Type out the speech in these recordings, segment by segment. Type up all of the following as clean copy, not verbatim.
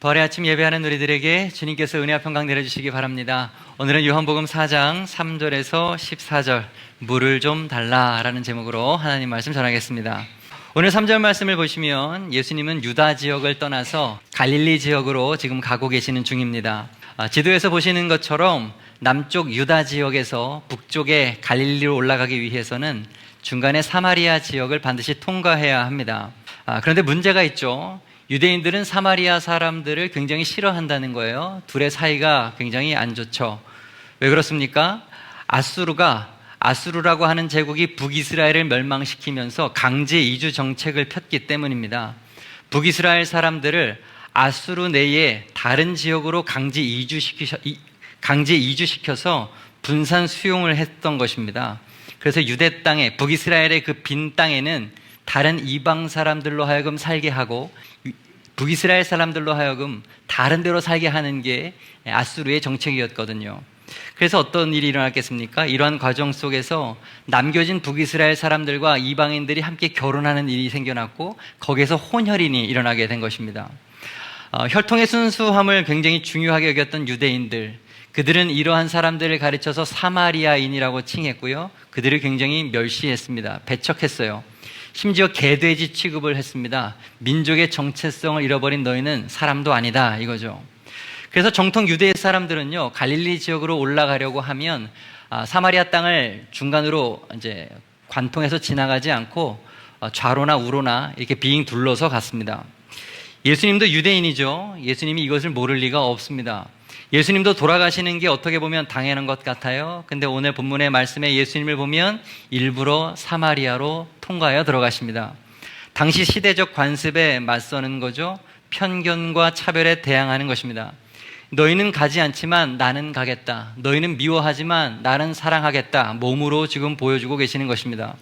부활의 아침 예배하는 우리들에게 주님께서 은혜와 평강 내려주시기 바랍니다. 오늘은 요한복음 4장 3절에서 14절 물을 좀 달라라는 제목으로 하나님 말씀 전하겠습니다. 오늘 3절 말씀을 보시면 예수님은 유다 지역을 떠나서 갈릴리 지역으로 지금 가고 계시는 중입니다. 지도에서 보시는 것처럼 남쪽 유다 지역에서 북쪽의 갈릴리로 올라가기 위해서는 중간에 사마리아 지역을 반드시 통과해야 합니다. 그런데 문제가 있죠. 유대인들은 사마리아 사람들을 굉장히 싫어한다는 거예요. 둘의 사이가 굉장히 안 좋죠. 왜 그렇습니까? 아수르라고 하는 제국이 북이스라엘을 멸망시키면서 강제 이주 정책을 폈기 때문입니다. 북이스라엘 사람들을 아수르 내에 다른 지역으로 강제 이주시켜서 분산 수용을 했던 것입니다. 그래서 유대 땅에, 북이스라엘의 그 빈 땅에는 다른 이방 사람들로 하여금 살게 하고 북이스라엘 사람들로 하여금 다른 데로 살게 하는 게 아수르의 정책이었거든요. 그래서 어떤 일이 일어났겠습니까? 이러한 과정 속에서 남겨진 북이스라엘 사람들과 이방인들이 함께 결혼하는 일이 생겨났고 거기에서 혼혈인이 일어나게 된 것입니다. 혈통의 순수함을 굉장히 중요하게 여겼던 유대인들, 그들은 이러한 사람들을 가르쳐서 사마리아인이라고 칭했고요. 그들을 굉장히 멸시했습니다. 배척했어요. 심지어 개돼지 취급을 했습니다. 민족의 정체성을 잃어버린 너희는 사람도 아니다 이거죠. 그래서 정통 유대 사람들은요, 갈릴리 지역으로 올라가려고 하면 사마리아 땅을 중간으로 이제 관통해서 지나가지 않고 좌로나 우로나 이렇게 빙 둘러서 갔습니다. 예수님도 유대인이죠. 예수님이 이것을 모를 리가 없습니다. 예수님도 돌아가시는 게 어떻게 보면 당연한 것 같아요. 근데 오늘 본문의 말씀에 예수님을 보면 일부러 사마리아로 통과하여 들어가십니다. 당시 시대적 관습에 맞서는 거죠. 편견과 차별에 대항하는 것입니다. 너희는 가지 않지만 나는 가겠다. 너희는 미워하지만 나는 사랑하겠다. 몸으로 지금 보여주고 계시는 것입니다.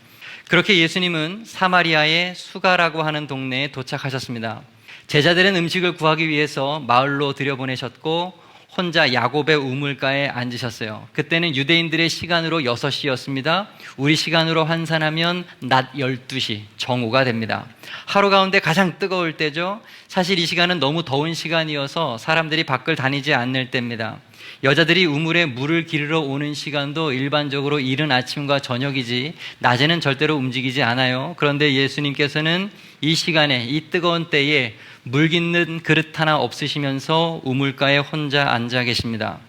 그렇게 예수님은 사마리아의 수가라고 하는 동네에 도착하셨습니다. 제자들은 음식을 구하기 위해서 마을로 들여보내셨고 혼자 야곱의 우물가에 앉으셨어요. 그때는 유대인들의 시간으로 6시였습니다. 우리 시간으로 환산하면 낮 12시, 정오가 됩니다. 하루 가운데 가장 뜨거울 때죠. 사실 이 시간은 너무 더운 시간이어서 사람들이 밖을 다니지 않을 때입니다. 여자들이 우물에 물을 기르러 오는 시간도 일반적으로 이른 아침과 저녁이지 낮에는 절대로 움직이지 않아요. 그런데 예수님께서는 이 시간에, 이 뜨거운 때에 물 깃는 그릇 하나 없으시면서 우물가에 혼자 앉아 계십니다.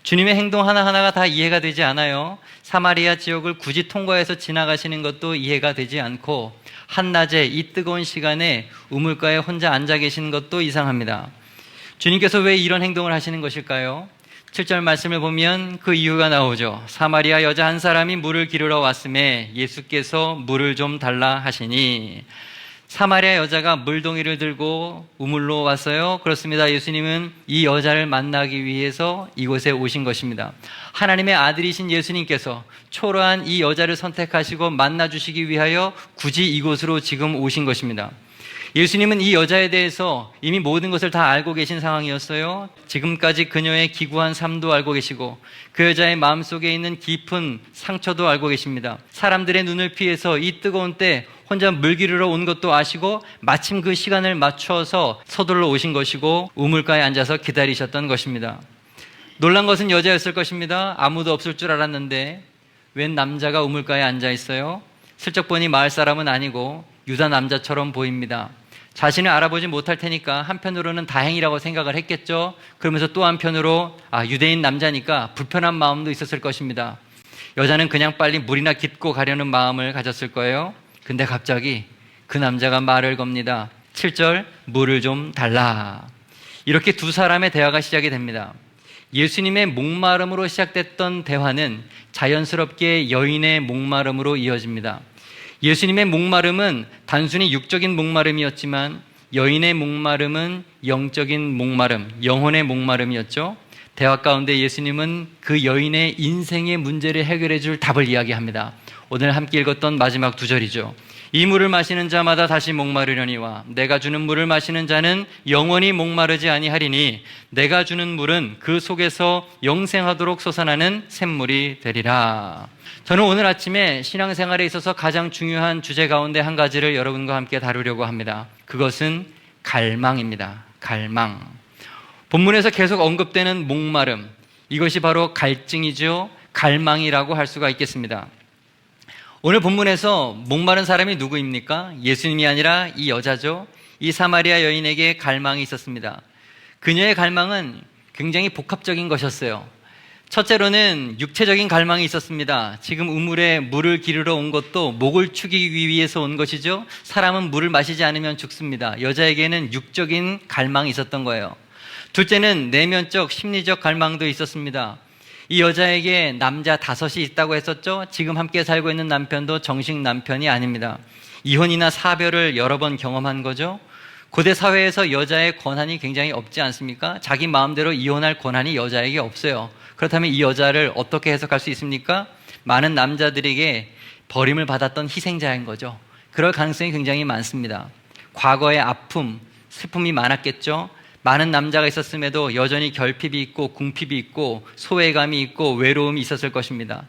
주님의 행동 하나하나가 다 이해가 되지 않아요. 사마리아 지역을 굳이 통과해서 지나가시는 것도 이해가 되지 않고 한낮에 이 뜨거운 시간에 우물가에 혼자 앉아 계시는 것도 이상합니다. 주님께서 왜 이런 행동을 하시는 것일까요? 7절 말씀을 보면 그 이유가 나오죠. 사마리아 여자 한 사람이 물을 기르러 왔음에 예수께서 물을 좀 달라 하시니, 사마리아 여자가 물동이를 들고 우물로 왔어요. 그렇습니다. 예수님은 이 여자를 만나기 위해서 이곳에 오신 것입니다. 하나님의 아들이신 예수님께서 초라한 이 여자를 선택하시고 만나주시기 위하여 굳이 이곳으로 지금 오신 것입니다. 예수님은 이 여자에 대해서 이미 모든 것을 다 알고 계신 상황이었어요. 지금까지 그녀의 기구한 삶도 알고 계시고 그 여자의 마음속에 있는 깊은 상처도 알고 계십니다. 사람들의 눈을 피해서 이 뜨거운 때 혼자 물 기르러 온 것도 아시고 마침 그 시간을 맞춰서 서둘러 오신 것이고 우물가에 앉아서 기다리셨던 것입니다. 놀란 것은 여자였을 것입니다. 아무도 없을 줄 알았는데 웬 남자가 우물가에 앉아 있어요? 슬쩍 보니 마을 사람은 아니고 유다 남자처럼 보입니다. 자신을 알아보지 못할 테니까 한편으로는 다행이라고 생각을 했겠죠. 그러면서 또 한편으로 유대인 남자니까 불편한 마음도 있었을 것입니다. 여자는 그냥 빨리 물이나 깃고 가려는 마음을 가졌을 거예요. 근데 갑자기 그 남자가 말을 겁니다. 7절, 물을 좀 달라. 이렇게 두 사람의 대화가 시작이 됩니다. 예수님의 목마름으로 시작됐던 대화는 자연스럽게 여인의 목마름으로 이어집니다. 예수님의 목마름은 단순히 육적인 목마름이었지만 여인의 목마름은 영적인 목마름, 영혼의 목마름이었죠. 대화 가운데 예수님은 그 여인의 인생의 문제를 해결해 줄 답을 이야기합니다. 오늘 함께 읽었던 마지막 2절이죠. 이 물을 마시는 자마다 다시 목마르려니와 내가 주는 물을 마시는 자는 영원히 목마르지 아니하리니 내가 주는 물은 그 속에서 영생하도록 솟아나는 샘물이 되리라. 저는 오늘 아침에 신앙생활에 있어서 가장 중요한 주제 가운데 한 가지를 여러분과 함께 다루려고 합니다. 그것은 갈망입니다. 갈망. 본문에서 계속 언급되는 목마름, 이것이 바로 갈증이죠. 갈망이라고 할 수가 있겠습니다. 오늘 본문에서 목마른 사람이 누구입니까? 예수님이 아니라 이 여자죠. 이 사마리아 여인에게 갈망이 있었습니다. 그녀의 갈망은 굉장히 복합적인 것이었어요. 첫째로는 육체적인 갈망이 있었습니다. 지금 우물에 물을 기르러 온 것도 목을 축이기 위해서 온 것이죠. 사람은 물을 마시지 않으면 죽습니다. 여자에게는 육적인 갈망이 있었던 거예요. 둘째는 내면적 심리적 갈망도 있었습니다. 이 여자에게 남자 5이 있다고 했었죠. 지금 함께 살고 있는 남편도 정식 남편이 아닙니다. 이혼이나 사별을 여러 번 경험한 거죠. 고대 사회에서 여자의 권한이 굉장히 없지 않습니까? 자기 마음대로 이혼할 권한이 여자에게 없어요. 그렇다면 이 여자를 어떻게 해석할 수 있습니까? 많은 남자들에게 버림을 받았던 희생자인 거죠. 그럴 가능성이 굉장히 많습니다. 과거의 아픔, 슬픔이 많았겠죠. 많은 남자가 있었음에도 여전히 결핍이 있고 궁핍이 있고 소외감이 있고 외로움이 있었을 것입니다.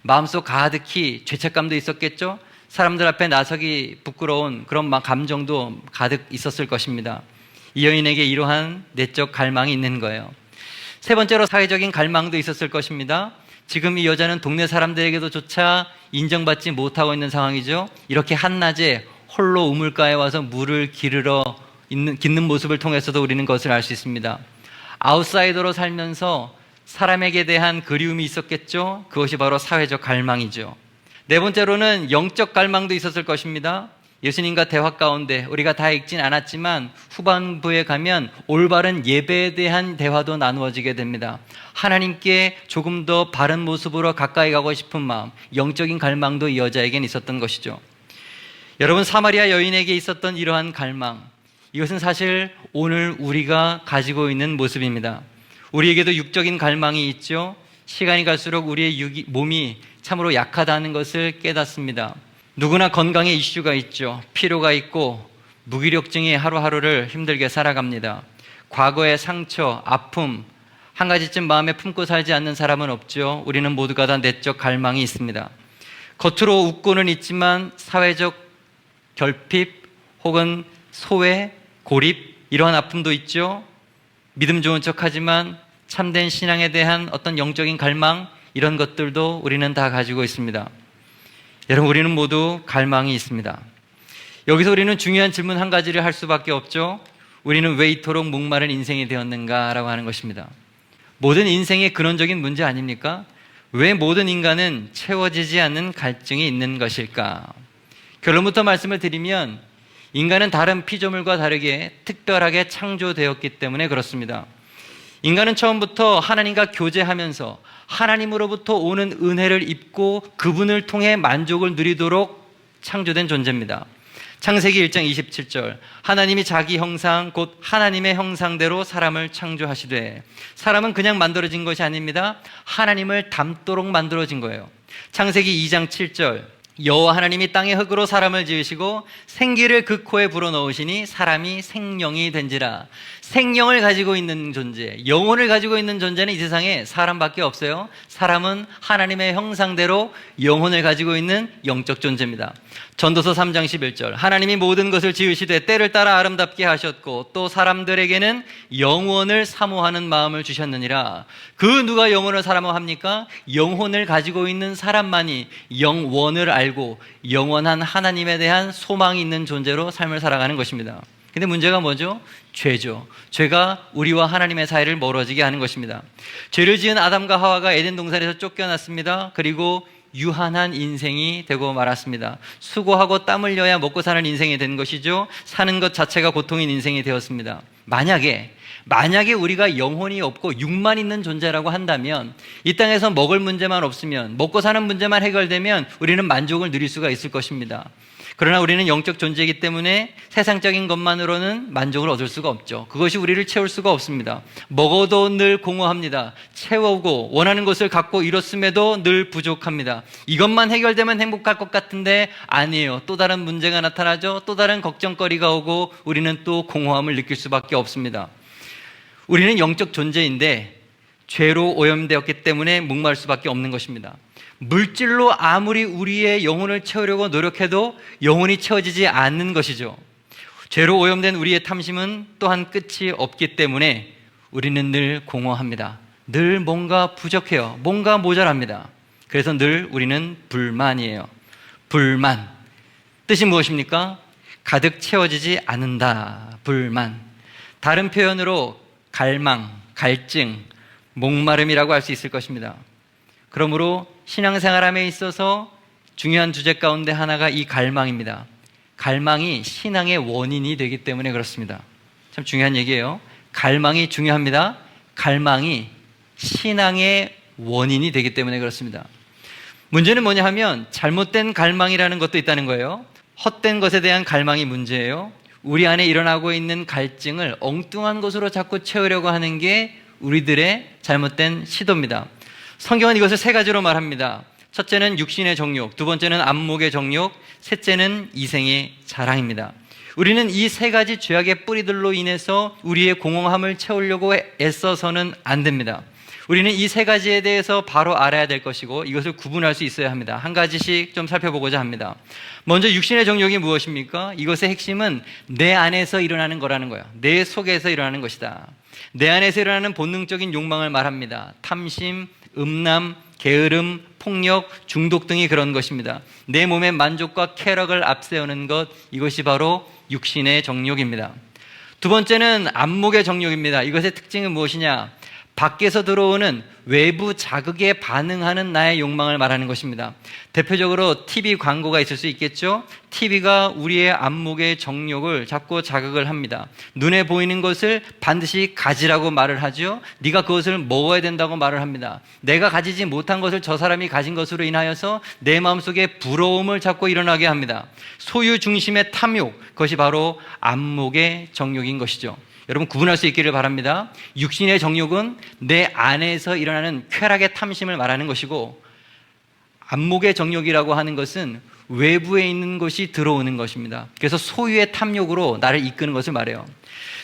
마음속 가득히 죄책감도 있었겠죠. 사람들 앞에 나서기 부끄러운 그런 감정도 가득 있었을 것입니다. 이 여인에게 이러한 내적 갈망이 있는 거예요. 세 번째로 사회적인 갈망도 있었을 것입니다. 지금 이 여자는 동네 사람들에게도조차 인정받지 못하고 있는 상황이죠. 이렇게 한낮에 홀로 우물가에 와서 물을 기르는 모습을 통해서도 우리는 그것을 알 수 있습니다. 아웃사이더로 살면서 사람에게 대한 그리움이 있었겠죠. 그것이 바로 사회적 갈망이죠. 네 번째로는 영적 갈망도 있었을 것입니다. 예수님과 대화 가운데 우리가 다 읽진 않았지만 후반부에 가면 올바른 예배에 대한 대화도 나누어지게 됩니다. 하나님께 조금 더 바른 모습으로 가까이 가고 싶은 마음, 영적인 갈망도 이 여자에겐 있었던 것이죠. 여러분, 사마리아 여인에게 있었던 이러한 갈망, 이것은 사실 오늘 우리가 가지고 있는 모습입니다. 우리에게도 육적인 갈망이 있죠. 시간이 갈수록 우리의 몸이 참으로 약하다는 것을 깨닫습니다. 누구나 건강에 이슈가 있죠. 피로가 있고 무기력증이 하루하루를 힘들게 살아갑니다. 과거의 상처, 아픔 한 가지쯤 마음에 품고 살지 않는 사람은 없죠. 우리는 모두가 다 내적 갈망이 있습니다. 겉으로 웃고는 있지만 사회적 결핍 혹은 소외, 고립 이러한 아픔도 있죠. 믿음 좋은 척하지만 참된 신앙에 대한 어떤 영적인 갈망 이런 것들도 우리는 다 가지고 있습니다. 여러분, 우리는 모두 갈망이 있습니다. 여기서 우리는 중요한 질문 한 가지를 할 수밖에 없죠. 우리는 왜 이토록 목마른 인생이 되었는가라고 하는 것입니다. 모든 인생의 근원적인 문제 아닙니까? 왜 모든 인간은 채워지지 않는 갈증이 있는 것일까? 결론부터 말씀을 드리면 인간은 다른 피조물과 다르게 특별하게 창조되었기 때문에 그렇습니다. 인간은 처음부터 하나님과 교제하면서 하나님으로부터 오는 은혜를 입고 그분을 통해 만족을 누리도록 창조된 존재입니다. 창세기 1장 27절, 하나님이 자기 형상 곧 하나님의 형상대로 사람을 창조하시되, 사람은 그냥 만들어진 것이 아닙니다. 하나님을 닮도록 만들어진 거예요. 창세기 2장 7절, 여호와 하나님이 땅의 흙으로 사람을 지으시고 생기를 그 코에 불어넣으시니 사람이 생명이 된지라. 생명을 가지고 있는 존재, 영혼을 가지고 있는 존재는 이 세상에 사람밖에 없어요. 사람은 하나님의 형상대로 영혼을 가지고 있는 영적 존재입니다. 전도서 3장 11절, 하나님이 모든 것을 지으시되 때를 따라 아름답게 하셨고 또 사람들에게는 영원을 사모하는 마음을 주셨느니라. 그 누가 영원을 사모합니까? 영혼을 가지고 있는 사람만이 영원을 알고 영원한 하나님에 대한 소망이 있는 존재로 삶을 살아가는 것입니다. 근데 문제가 뭐죠? 죄죠. 죄가 우리와 하나님의 사이를 멀어지게 하는 것입니다. 죄를 지은 아담과 하와가 에덴 동산에서 쫓겨났습니다. 그리고 유한한 인생이 되고 말았습니다. 수고하고 땀 흘려야 먹고 사는 인생이 된 것이죠. 사는 것 자체가 고통인 인생이 되었습니다. 만약에 우리가 영혼이 없고 육만 있는 존재라고 한다면, 이 땅에서 먹을 문제만 없으면, 먹고 사는 문제만 해결되면 우리는 만족을 누릴 수가 있을 것입니다. 그러나 우리는 영적 존재이기 때문에 세상적인 것만으로는 만족을 얻을 수가 없죠. 그것이 우리를 채울 수가 없습니다. 먹어도 늘 공허합니다. 채우고 원하는 것을 갖고 이뤘음에도 늘 부족합니다. 이것만 해결되면 행복할 것 같은데 아니에요. 또 다른 문제가 나타나죠. 또 다른 걱정거리가 오고 우리는 또 공허함을 느낄 수밖에 없습니다. 우리는 영적 존재인데 죄로 오염되었기 때문에 목마를 수밖에 없는 것입니다. 물질로 아무리 우리의 영혼을 채우려고 노력해도 영혼이 채워지지 않는 것이죠. 죄로 오염된 우리의 탐심은 또한 끝이 없기 때문에 우리는 늘 공허합니다. 늘 뭔가 부족해요. 뭔가 모자랍니다. 그래서 늘 우리는 불만이에요. 불만. 뜻이 무엇입니까? 가득 채워지지 않는다. 불만. 다른 표현으로 갈망, 갈증, 목마름이라고 할 수 있을 것입니다. 그러므로 신앙생활함에 있어서 중요한 주제 가운데 하나가 이 갈망입니다. 갈망이 신앙의 원인이 되기 때문에 그렇습니다. 참 중요한 얘기예요. 갈망이 중요합니다. 갈망이 신앙의 원인이 되기 때문에 그렇습니다. 문제는 뭐냐 하면 잘못된 갈망이라는 것도 있다는 거예요. 헛된 것에 대한 갈망이 문제예요. 우리 안에 일어나고 있는 갈증을 엉뚱한 것으로 자꾸 채우려고 하는 게 우리들의 잘못된 시도입니다. 성경은 이것을 세 가지로 말합니다. 첫째는 육신의 정욕, 두 번째는 안목의 정욕, 셋째는 이생의 자랑입니다. 우리는 이 세 가지 죄악의 뿌리들로 인해서 우리의 공허함을 채우려고 애써서는 안 됩니다. 우리는 이 세 가지에 대해서 바로 알아야 될 것이고 이것을 구분할 수 있어야 합니다. 한 가지씩 좀 살펴보고자 합니다. 먼저 육신의 정욕이 무엇입니까? 이것의 핵심은 내 안에서 일어나는 거라는 거예요. 내 속에서 일어나는 것이다. 내 안에서 일어나는 본능적인 욕망을 말합니다. 탐심, 음란, 게으름, 폭력, 중독 등이 그런 것입니다. 내 몸의 만족과 쾌락을 앞세우는 것, 이것이 바로 육신의 정욕입니다. 두 번째는 안목의 정욕입니다. 이것의 특징은 무엇이냐? 밖에서 들어오는 외부 자극에 반응하는 나의 욕망을 말하는 것입니다. 대표적으로 TV 광고가 있을 수 있겠죠. TV가 우리의 안목의 정욕을 자꾸 자극을 합니다. 눈에 보이는 것을 반드시 가지라고 말을 하죠. 네가 그것을 먹어야 된다고 말을 합니다. 내가 가지지 못한 것을 저 사람이 가진 것으로 인하여서 내 마음속에 부러움을 자꾸 일어나게 합니다. 소유 중심의 탐욕, 그것이 바로 안목의 정욕인 것이죠. 여러분 구분할 수 있기를 바랍니다. 육신의 정욕은 내 안에서 일어나는 쾌락의 탐심을 말하는 것이고, 안목의 정욕이라고 하는 것은 외부에 있는 것이 들어오는 것입니다. 그래서 소유의 탐욕으로 나를 이끄는 것을 말해요.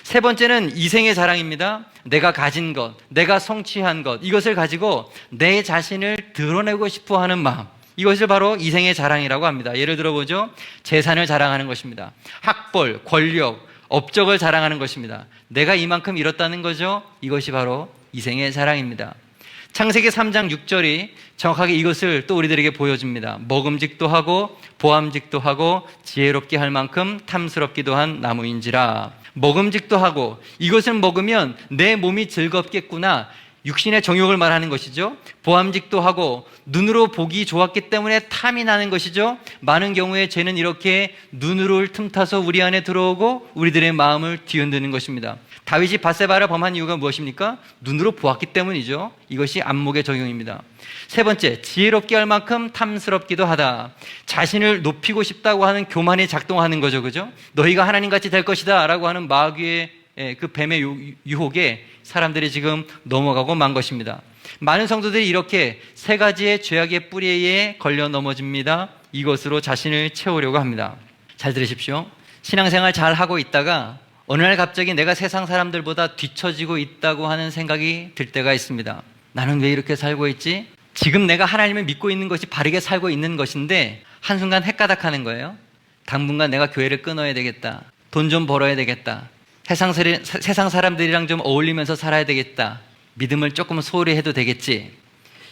세 번째는 이생의 자랑입니다. 내가 가진 것, 내가 성취한 것, 이것을 가지고 내 자신을 드러내고 싶어 하는 마음, 이것을 바로 이생의 자랑이라고 합니다. 예를 들어보죠. 재산을 자랑하는 것입니다. 학벌, 권력, 업적을 자랑하는 것입니다. 내가 이만큼 이뤘다는 거죠. 이것이 바로 이생의 자랑입니다. 창세기 3장 6절이 정확하게 이것을 또 우리들에게 보여줍니다. 먹음직도 하고 보암직도 하고 지혜롭게 할 만큼 탐스럽기도 한 나무인지라. 먹음직도 하고, 이것을 먹으면 내 몸이 즐겁겠구나, 육신의 정욕을 말하는 것이죠. 보암직도 하고, 눈으로 보기 좋았기 때문에 탐이 나는 것이죠. 많은 경우에 죄는 이렇게 눈으로 틈타서 우리 안에 들어오고 우리들의 마음을 뒤흔드는 것입니다. 다윗이 밧세바를 범한 이유가 무엇입니까? 눈으로 보았기 때문이죠. 이것이 안목의 적용입니다. 세 번째, 지혜롭게 할 만큼 탐스럽기도 하다. 자신을 높이고 싶다고 하는 교만이 작동하는 거죠. 그죠? 너희가 하나님같이 될 것이다 라고 하는 마귀의 그 뱀의 유혹에 사람들이 지금 넘어가고 만 것입니다. 많은 성도들이 이렇게 세 가지의 죄악의 뿌리에 걸려 넘어집니다. 이것으로 자신을 채우려고 합니다. 잘 들으십시오. 신앙생활 잘 하고 있다가 어느 날 갑자기 내가 세상 사람들보다 뒤처지고 있다고 하는 생각이 들 때가 있습니다. 나는 왜 이렇게 살고 있지? 지금 내가 하나님을 믿고 있는 것이 바르게 살고 있는 것인데 한순간 헷가닥하는 거예요. 당분간 내가 교회를 끊어야 되겠다. 돈 좀 벌어야 되겠다. 세상 사람들이랑 좀 어울리면서 살아야 되겠다. 믿음을 조금 소홀히 해도 되겠지.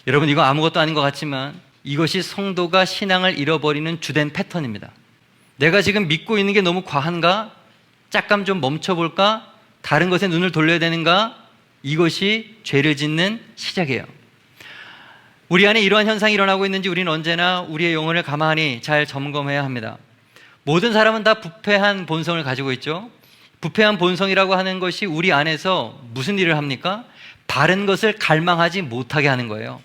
여러분, 이거 아무것도 아닌 것 같지만 이것이 성도가 신앙을 잃어버리는 주된 패턴입니다. 내가 지금 믿고 있는 게 너무 과한가? 잠깐 좀 멈춰볼까? 다른 것에 눈을 돌려야 되는가? 이것이 죄를 짓는 시작이에요. 우리 안에 이러한 현상이 일어나고 있는지 우리는 언제나 우리의 영혼을 가만히 잘 점검해야 합니다. 모든 사람은 다 부패한 본성을 가지고 있죠. 부패한 본성이라고 하는 것이 우리 안에서 무슨 일을 합니까? 바른 것을 갈망하지 못하게 하는 거예요.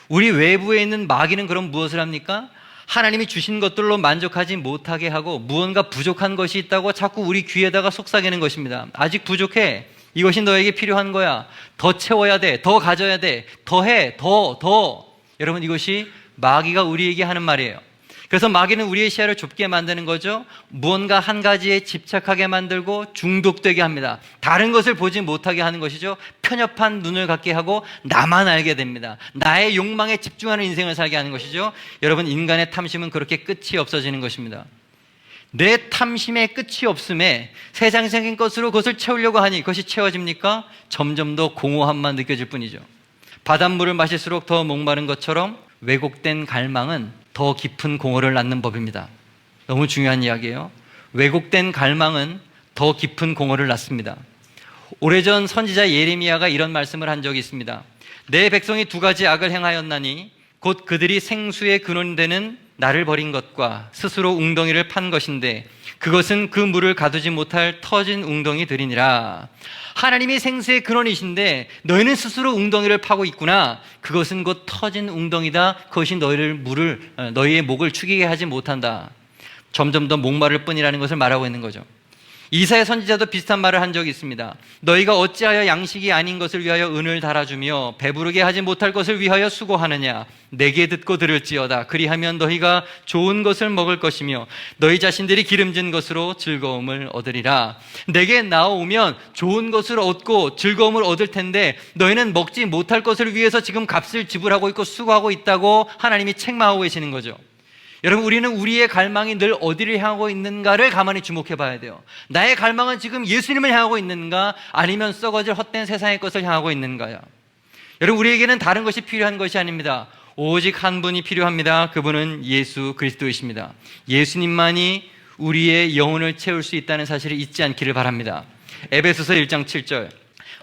우리 외부에 있는 마귀는 그럼 무엇을 합니까? 하나님이 주신 것들로 만족하지 못하게 하고 무언가 부족한 것이 있다고 자꾸 우리 귀에다가 속삭이는 것입니다. 아직 부족해. 이것이 너에게 필요한 거야. 더 채워야 돼. 더 가져야 돼. 더 해. 더. 여러분, 이것이 마귀가 우리에게 하는 말이에요. 그래서 마귀는 우리의 시야를 좁게 만드는 거죠. 무언가 한 가지에 집착하게 만들고 중독되게 합니다. 다른 것을 보지 못하게 하는 것이죠. 편협한 눈을 갖게 하고 나만 알게 됩니다. 나의 욕망에 집중하는 인생을 살게 하는 것이죠. 여러분, 인간의 탐심은 그렇게 끝이 없어지는 것입니다. 내 탐심의 끝이 없음에 세상적인 것으로 그것을 채우려고 하니 그것이 채워집니까? 점점 더 공허함만 느껴질 뿐이죠. 바닷물을 마실수록 더 목마른 것처럼 왜곡된 갈망은 더 깊은 공허를 낳는 법입니다. 너무 중요한 이야기예요. 왜곡된 갈망은 더 깊은 공허를 낳습니다. 오래전 선지자 예레미야가 이런 말씀을 한 적이 있습니다. 내 백성이 두 가지 악을 행하였나니 곧 그들이 생수의 근원이 되는 나를 버린 것과 스스로 웅덩이를 판 것인데 그것은 그 물을 가두지 못할 터진 웅덩이들이니라. 하나님이 생수의 근원이신데 너희는 스스로 웅덩이를 파고 있구나. 그것은 곧 터진 웅덩이다. 그것이 너희의 목을 축이게 하지 못한다. 점점 더 목마를 뿐이라는 것을 말하고 있는 거죠. 이사야 선지자도 비슷한 말을 한 적이 있습니다. 너희가 어찌하여 양식이 아닌 것을 위하여 은을 달아주며 배부르게 하지 못할 것을 위하여 수고하느냐. 내게 듣고 들을지어다. 그리하면 너희가 좋은 것을 먹을 것이며 너희 자신들이 기름진 것으로 즐거움을 얻으리라. 내게 나오면 좋은 것을 얻고 즐거움을 얻을 텐데 너희는 먹지 못할 것을 위해서 지금 값을 지불하고 있고 수고하고 있다고 하나님이 책망하고 계시는 거죠. 여러분, 우리는 우리의 갈망이 늘 어디를 향하고 있는가를 가만히 주목해 봐야 돼요. 나의 갈망은 지금 예수님을 향하고 있는가, 아니면 썩어질 헛된 세상의 것을 향하고 있는가요? 여러분, 우리에게는 다른 것이 필요한 것이 아닙니다. 오직 한 분이 필요합니다. 그분은 예수 그리스도이십니다. 예수님만이 우리의 영혼을 채울 수 있다는 사실을 잊지 않기를 바랍니다. 에베소서 1장 7절,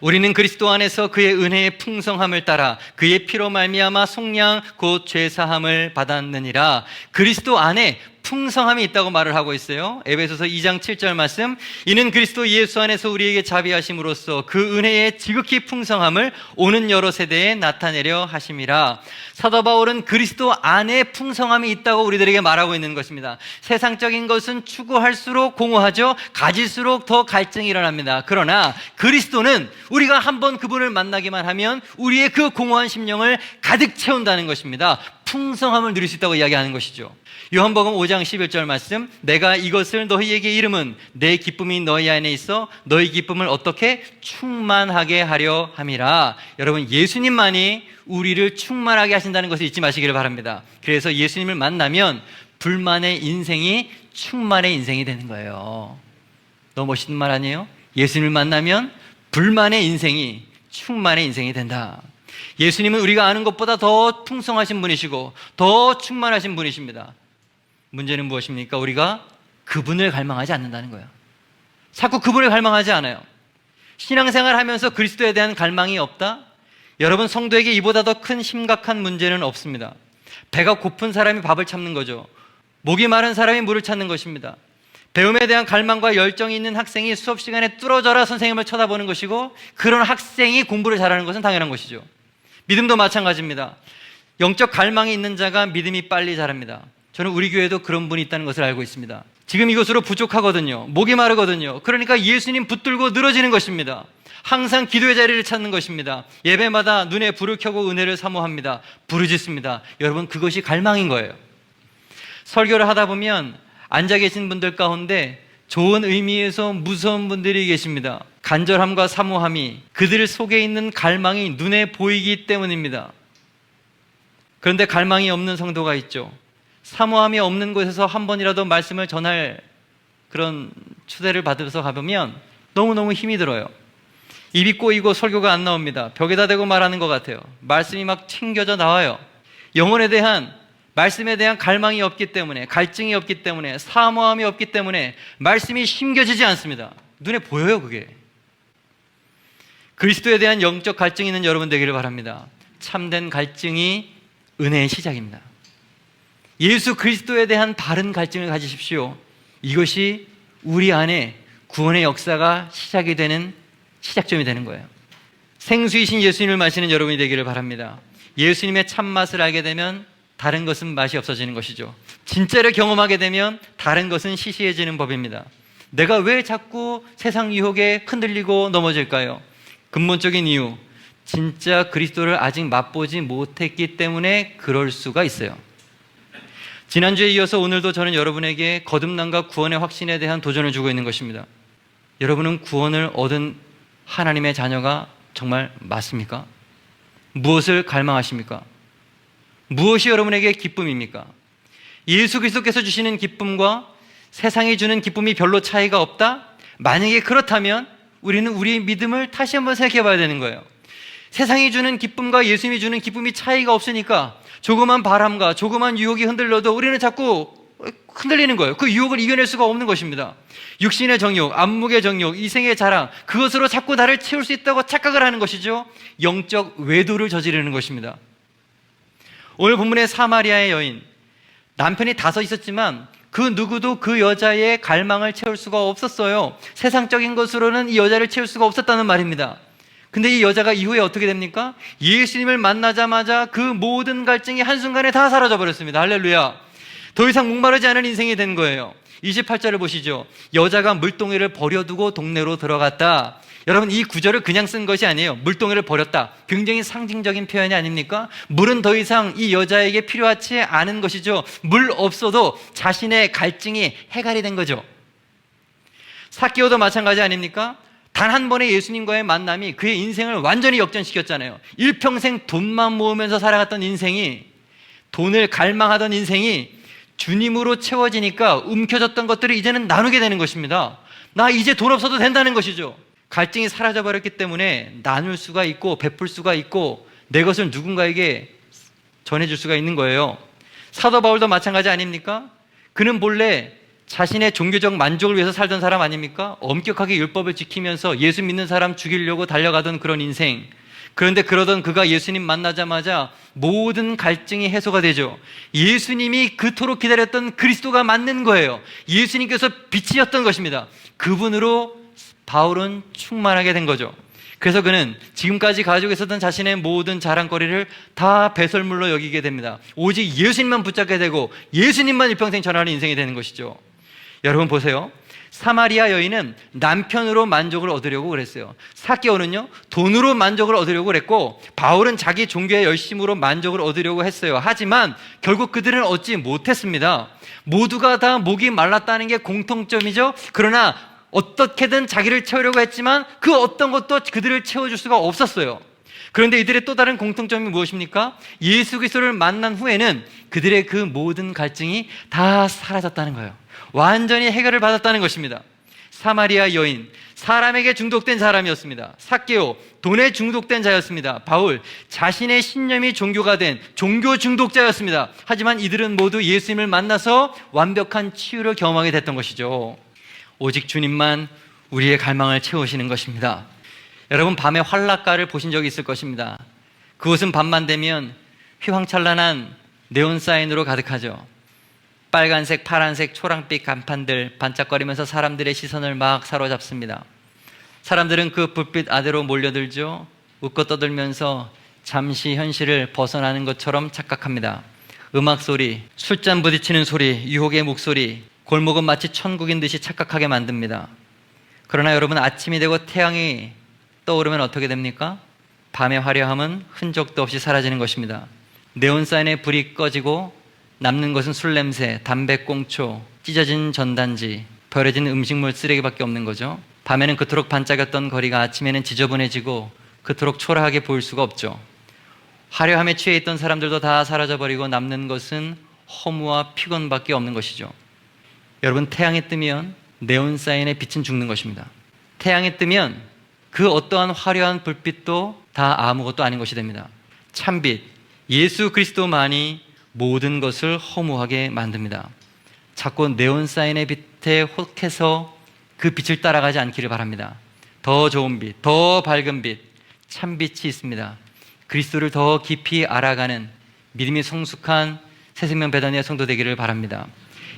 우리는 그리스도 안에서 그의 은혜의 풍성함을 따라 그의 피로 말미암아 속량 곧 죄사함을 받았느니라. 그리스도 안에 풍성함이 있다고 말을 하고 있어요. 에베소서 2장 7절 말씀, 이는 그리스도 예수 안에서 우리에게 자비하심으로써 그 은혜의 지극히 풍성함을 오는 여러 세대에 나타내려 하심이라. 사도 바울은 그리스도 안에 풍성함이 있다고 우리들에게 말하고 있는 것입니다. 세상적인 것은 추구할수록 공허하죠. 가질수록 더 갈증이 일어납니다. 그러나 그리스도는 우리가 한번 그분을 만나기만 하면 우리의 그 공허한 심령을 가득 채운다는 것입니다. 풍성함을 누릴 수 있다고 이야기하는 것이죠. 요한복음 5장 11절 말씀, 내가 이것을 너희에게 이름은 내 기쁨이 너희 안에 있어 너희 기쁨을 어떻게 충만하게 하려 함이라. 여러분, 예수님만이 우리를 충만하게 하신다는 것을 잊지 마시기를 바랍니다. 그래서 예수님을 만나면 불만의 인생이 충만의 인생이 되는 거예요. 너무 멋있는 말 아니에요? 예수님을 만나면 불만의 인생이 충만의 인생이 된다. 예수님은 우리가 아는 것보다 더 풍성하신 분이시고 더 충만하신 분이십니다. 문제는 무엇입니까? 우리가 그분을 갈망하지 않는다는 거예요. 자꾸 그분을 갈망하지 않아요. 신앙생활 하면서 그리스도에 대한 갈망이 없다? 여러분, 성도에게 이보다 더 큰 심각한 문제는 없습니다. 배가 고픈 사람이 밥을 참는 거죠. 목이 마른 사람이 물을 찾는 것입니다. 배움에 대한 갈망과 열정이 있는 학생이 수업 시간에 뚫어져라 선생님을 쳐다보는 것이고, 그런 학생이 공부를 잘하는 것은 당연한 것이죠. 믿음도 마찬가지입니다. 영적 갈망이 있는 자가 믿음이 빨리 자랍니다. 저는 우리 교회도 그런 분이 있다는 것을 알고 있습니다. 지금 이것으로 부족하거든요. 목이 마르거든요. 그러니까 예수님 붙들고 늘어지는 것입니다. 항상 기도의 자리를 찾는 것입니다. 예배마다 눈에 불을 켜고 은혜를 사모합니다. 부르짖습니다. 여러분, 그것이 갈망인 거예요. 설교를 하다 보면 앉아 계신 분들 가운데 좋은 의미에서 무서운 분들이 계십니다. 간절함과 사모함이 그들 속에 있는 갈망이 눈에 보이기 때문입니다. 그런데 갈망이 없는 성도가 있죠. 사모함이 없는 곳에서 한 번이라도 말씀을 전할 그런 초대를 받으면서 가보면 너무너무 힘이 들어요. 입이 꼬이고 설교가 안 나옵니다. 벽에다 대고 말하는 것 같아요. 말씀이 막 튕겨져 나와요. 영혼에 대한, 말씀에 대한 갈망이 없기 때문에, 갈증이 없기 때문에, 사모함이 없기 때문에 말씀이 심겨지지 않습니다. 눈에 보여요, 그게. 그리스도에 대한 영적 갈증이 있는 여러분 되기를 바랍니다. 참된 갈증이 은혜의 시작입니다. 예수 그리스도에 대한 바른 갈증을 가지십시오. 이것이 우리 안에 구원의 역사가 시작이 되는 시작점이 되는 거예요. 생수이신 예수님을 마시는 여러분이 되기를 바랍니다. 예수님의 참맛을 알게 되면 다른 것은 맛이 없어지는 것이죠. 진짜를 경험하게 되면 다른 것은 시시해지는 법입니다. 내가 왜 자꾸 세상 유혹에 흔들리고 넘어질까요? 근본적인 이유, 진짜 그리스도를 아직 맛보지 못했기 때문에 그럴 수가 있어요. 지난주에 이어서 오늘도 저는 여러분에게 거듭남과 구원의 확신에 대한 도전을 주고 있는 것입니다. 여러분은 구원을 얻은 하나님의 자녀가 정말 맞습니까? 무엇을 갈망하십니까? 무엇이 여러분에게 기쁨입니까? 예수 그리스도께서 주시는 기쁨과 세상이 주는 기쁨이 별로 차이가 없다? 만약에 그렇다면 우리는 우리의 믿음을 다시 한번 생각해 봐야 되는 거예요. 세상이 주는 기쁨과 예수님이 주는 기쁨이 차이가 없으니까 조그만 바람과 조그만 유혹이 흔들려도 우리는 자꾸 흔들리는 거예요. 그 유혹을 이겨낼 수가 없는 것입니다. 육신의 정욕, 안목의 정욕, 이생의 자랑, 그것으로 자꾸 나를 채울 수 있다고 착각을 하는 것이죠. 영적 외도를 저지르는 것입니다. 오늘 본문의 사마리아의 여인, 남편이 5 있었지만 그 누구도 그 여자의 갈망을 채울 수가 없었어요. 세상적인 것으로는 이 여자를 채울 수가 없었다는 말입니다. 근데 이 여자가 이후에 어떻게 됩니까? 예수님을 만나자마자 그 모든 갈증이 한순간에 다 사라져 버렸습니다. 할렐루야. 더 이상 목마르지 않은 인생이 된 거예요. 28절을 보시죠. 여자가 물동이를 버려두고 동네로 들어갔다. 여러분, 이 구절을 그냥 쓴 것이 아니에요. 물동이를 버렸다. 굉장히 상징적인 표현이 아닙니까? 물은 더 이상 이 여자에게 필요하지 않은 것이죠. 물 없어도 자신의 갈증이 해갈이 된 거죠. 삭개오도 마찬가지 아닙니까? 단 한 번의 예수님과의 만남이 그의 인생을 완전히 역전시켰잖아요. 일평생 돈만 모으면서 살아갔던 인생이, 돈을 갈망하던 인생이 주님으로 채워지니까 움켜졌던 것들을 이제는 나누게 되는 것입니다. 나 이제 돈 없어도 된다는 것이죠. 갈증이 사라져버렸기 때문에 나눌 수가 있고 베풀 수가 있고 내 것을 누군가에게 전해줄 수가 있는 거예요. 사도 바울도 마찬가지 아닙니까? 그는 본래 자신의 종교적 만족을 위해서 살던 사람 아닙니까? 엄격하게 율법을 지키면서 예수 믿는 사람 죽이려고 달려가던 그런 인생. 그런데 그러던 그가 예수님 만나자마자 모든 갈증이 해소가 되죠. 예수님이 그토록 기다렸던 그리스도가 맞는 거예요. 예수님께서 빛이었던 것입니다. 그분으로 바울은 충만하게 된 거죠. 그래서 그는 지금까지 가지고 있었던 자신의 모든 자랑거리를 다 배설물로 여기게 됩니다. 오직 예수님만 붙잡게 되고 예수님만 일평생 전하는 인생이 되는 것이죠. 여러분 보세요. 사마리아 여인은 남편으로 만족을 얻으려고 그랬어요. 삭개오는요, 돈으로 만족을 얻으려고 그랬고, 바울은 자기 종교의 열심으로 만족을 얻으려고 했어요. 하지만 결국 그들은 얻지 못했습니다. 모두가 다 목이 말랐다는 게 공통점이죠. 그러나 어떻게든 자기를 채우려고 했지만 그 어떤 것도 그들을 채워줄 수가 없었어요. 그런데 이들의 또 다른 공통점이 무엇입니까? 예수 그리스도를 만난 후에는 그들의 그 모든 갈증이 다 사라졌다는 거예요. 완전히 해결을 받았다는 것입니다. 사마리아 여인, 사람에게 중독된 사람이었습니다. 삭개오, 돈에 중독된 자였습니다. 바울, 자신의 신념이 종교가 된 종교 중독자였습니다. 하지만 이들은 모두 예수님을 만나서 완벽한 치유를 경험하게 됐던 것이죠. 오직 주님만 우리의 갈망을 채우시는 것입니다. 여러분, 밤에 활락가를 보신 적이 있을 것입니다. 그곳은 밤만 되면 휘황찬란한 네온사인으로 가득하죠. 빨간색, 파란색, 초랑빛 간판들 반짝거리면서 사람들의 시선을 막 사로잡습니다. 사람들은 그 불빛 아래로 몰려들죠. 웃고 떠들면서 잠시 현실을 벗어나는 것처럼 착각합니다. 음악 소리, 술잔 부딪히는 소리, 유혹의 목소리, 골목은 마치 천국인 듯이 착각하게 만듭니다. 그러나 여러분, 아침이 되고 태양이 떠오르면 어떻게 됩니까? 밤의 화려함은 흔적도 없이 사라지는 것입니다. 네온사인의 불이 꺼지고 남는 것은 술 냄새, 담배꽁초, 찢어진 전단지, 버려진 음식물 쓰레기밖에 없는 거죠. 밤에는 그토록 반짝였던 거리가 아침에는 지저분해지고 그토록 초라하게 보일 수가 없죠. 화려함에 취해 있던 사람들도 다 사라져버리고 남는 것은 허무와 피곤밖에 없는 것이죠. 여러분, 태양이 뜨면 네온사인의 빛은 죽는 것입니다. 태양이 뜨면 그 어떠한 화려한 불빛도 다 아무것도 아닌 것이 됩니다. 참빛, 예수 그리스도만이 모든 것을 허무하게 만듭니다. 자꾸 네온사인의 빛에 혹해서 그 빛을 따라가지 않기를 바랍니다. 더 좋은 빛, 더 밝은 빛, 참빛이 있습니다. 그리스도를 더 깊이 알아가는 믿음이 성숙한 새생명 베다니아 성도 되기를 바랍니다.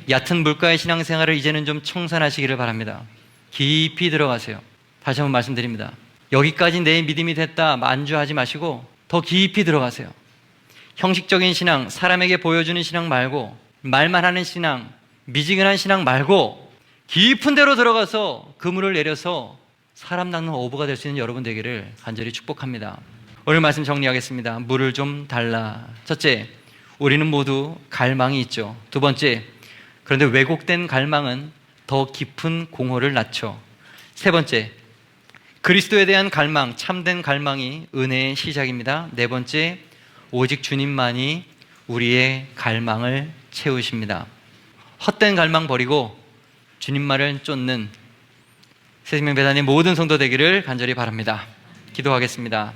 얕은 물가의 신앙생활을 이제는 좀 청산하시기를 바랍니다. 깊이 들어가세요. 다시 한번 말씀드립니다. 여기까지 내 믿음이 됐다 안주하지 마시고 더 깊이 들어가세요. 형식적인 신앙, 사람에게 보여주는 신앙 말고, 말만 하는 신앙, 미지근한 신앙 말고 깊은 데로 들어가서 그물을 내려서 사람 낚는 어부가 될 수 있는 여러분 되기를 간절히 축복합니다. 오늘 말씀 정리하겠습니다. 물을 좀 달라. 첫째, 우리는 모두 갈망이 있죠. 두 번째, 그런데 왜곡된 갈망은 더 깊은 공허를 낳죠. 세 번째, 그리스도에 대한 갈망, 참된 갈망이 은혜의 시작입니다. 네 번째, 오직 주님만이 우리의 갈망을 채우십니다. 헛된 갈망 버리고 주님 말을 쫓는 새생명 배단의 모든 성도 되기를 간절히 바랍니다. 기도하겠습니다.